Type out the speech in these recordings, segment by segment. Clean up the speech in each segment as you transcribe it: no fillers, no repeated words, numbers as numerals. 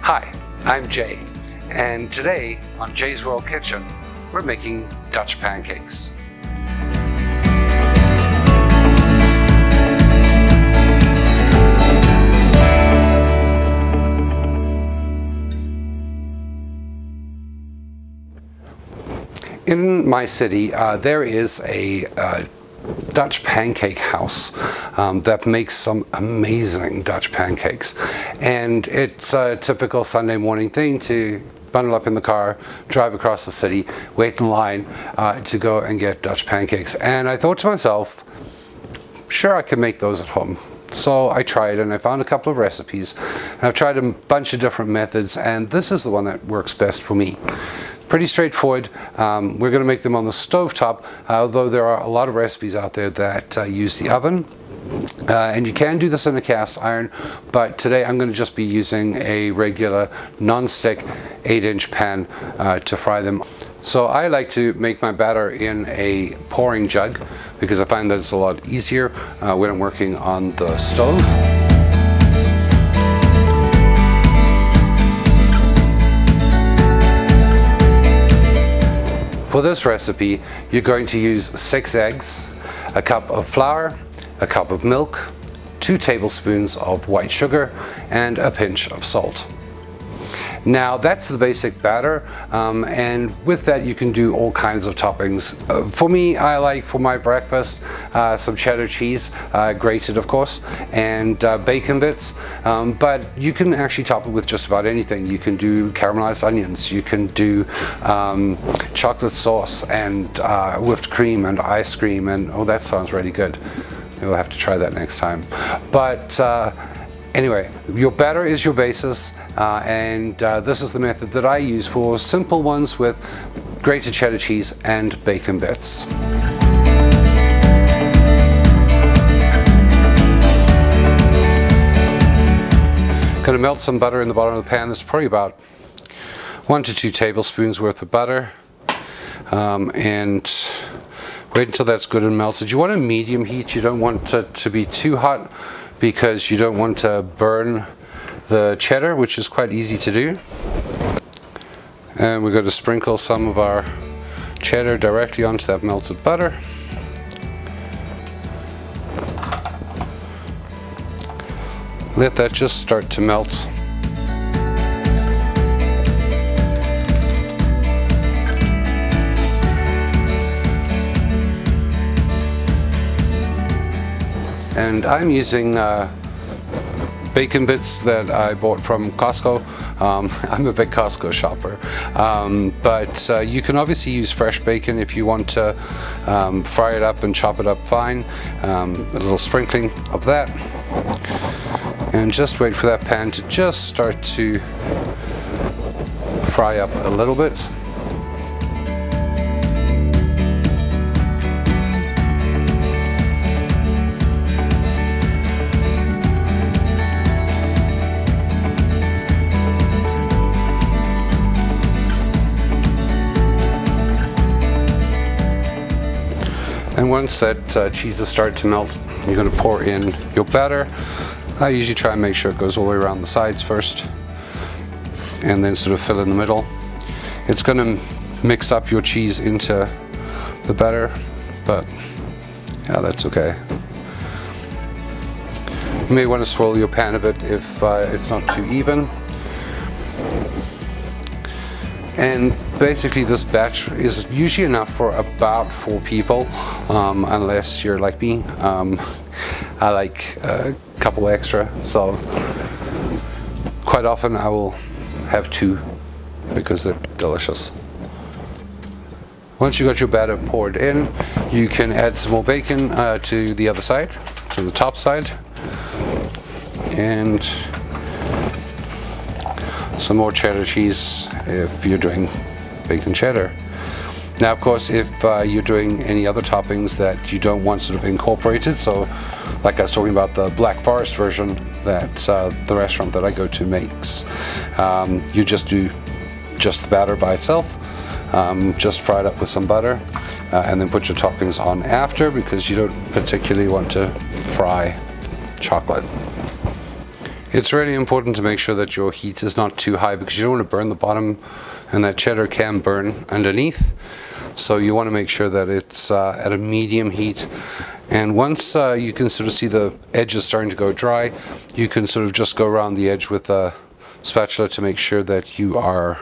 Hi, I'm Jay, and today on Jay's World Kitchen, we're making Dutch pancakes. In my city, there is a Dutch pancake house that makes some amazing Dutch pancakes, and it's a typical Sunday morning thing to bundle up in the car, drive across the city, wait in line to go and get Dutch pancakes. And I thought to myself, sure, I can make those at home. So I tried, and I found a couple of recipes, and I've tried a bunch of different methods, and this is the one that works best for me. Pretty straightforward. We're going to make them on the stovetop, although there are a lot of recipes out there that use the oven. And you can do this in a cast iron, but today I'm going to just be using a regular non-stick 8-inch pan to fry them. So I like to make my batter in a pouring jug because I find that it's a lot easier when I'm working on the stove. For this recipe, you're going to use 6 eggs, a cup of flour, a cup of milk, 2 tablespoons of white sugar, and a pinch of salt. Now that's the basic batter, and with that you can do all kinds of toppings. For me, I like for my breakfast some cheddar cheese, grated of course, and bacon bits, but you can actually top it with just about anything. You can do caramelized onions, you can do chocolate sauce and whipped cream and ice cream, and oh, that sounds really good. We'll have to try that next time. But anyway, your batter is your basis, and this is the method that I use for simple ones with grated cheddar cheese and bacon bits. Going to melt some butter in the bottom of the pan. This is probably about 1 to 2 tablespoons worth of butter, and wait until that's good and melted. You want a medium heat. You don't want it to be too hot because you don't want to burn the cheddar, which is quite easy to do. And we're going to sprinkle some of our cheddar directly onto that melted butter. Let that just start to melt. And I'm using bacon bits that I bought from Costco. I'm a big Costco shopper, but you can obviously use fresh bacon if you want to fry it up and chop it up fine. A little sprinkling of that, and just wait for that pan to just start to fry up a little bit. And once that cheese has started to melt, you're going to pour in your batter. I usually try and make sure it goes all the way around the sides first, and then sort of fill in the middle. It's going to mix up your cheese into the batter, but yeah, that's okay. You may want to swirl your pan a bit if it's not too even. And basically this batch is usually enough for about 4 people, unless you're like me. I like a couple extra, so quite often I will have 2 because they're delicious. Once you got your batter poured in, you can add some more bacon to the other side, to the top side, and some more cheddar cheese if you're doing bacon cheddar. Now of course, if you're doing any other toppings that you don't want sort of incorporated, so like I was talking about the Black Forest version that the restaurant that I go to makes, you just do just the batter by itself, just fry it up with some butter, and then put your toppings on after, because you don't particularly want to fry chocolate. It's really important to make sure that your heat is not too high, because you don't want to burn the bottom, and that cheddar can burn underneath. So you want to make sure that it's at a medium heat. And once you can sort of see the edges starting to go dry, you can sort of just go around the edge with a spatula to make sure that you are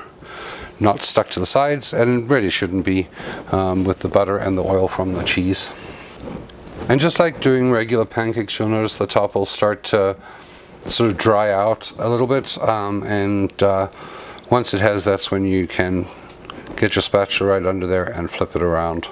not stuck to the sides, and it really shouldn't be with the butter and the oil from the cheese. And just like doing regular pancakes, you'll notice the top will start to sort of dry out a little bit, and once it has, that's when you can get your spatula right under there and flip it around.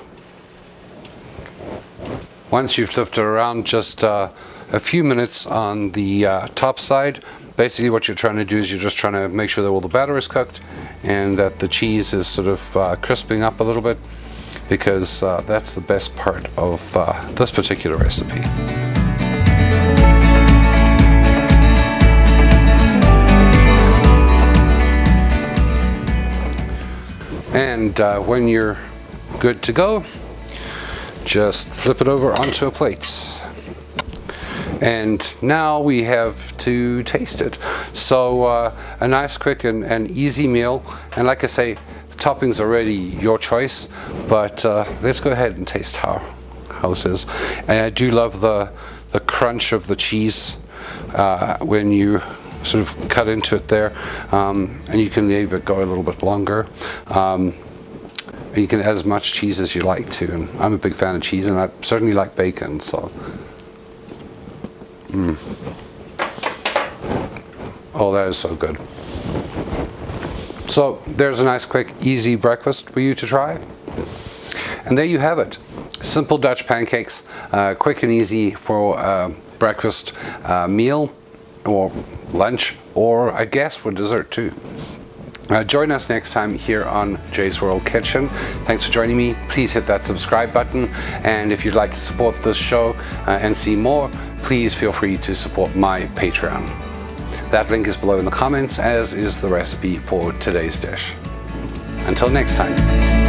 Once you've flipped it around, just a few minutes on the top side. Basically what you're trying to do is you're just trying to make sure that all the batter is cooked and that the cheese is sort of crisping up a little bit, because that's the best part of this particular recipe. And when you're good to go, just flip it over onto a plate. And now we have to taste it. So a nice, quick and easy meal. And like I say, the toppings are already your choice, but let's go ahead and taste how this is. And I do love the crunch of the cheese when you sort of cut into it there, and you can leave it go a little bit longer. You can add as much cheese as you like to, and I'm a big fan of cheese, and I certainly like bacon, so. Oh, that is so good. So there's a nice, quick, easy breakfast for you to try. And there you have it. Simple Dutch pancakes, quick and easy for breakfast meal, or lunch, or I guess for dessert too. Join us next time here on Jay's World Kitchen. Thanks for joining me. Please hit that subscribe button, and if you'd like to support this show and see more, please feel free to support my Patreon. That link is below in the comments, as is the recipe for today's dish. Until next time.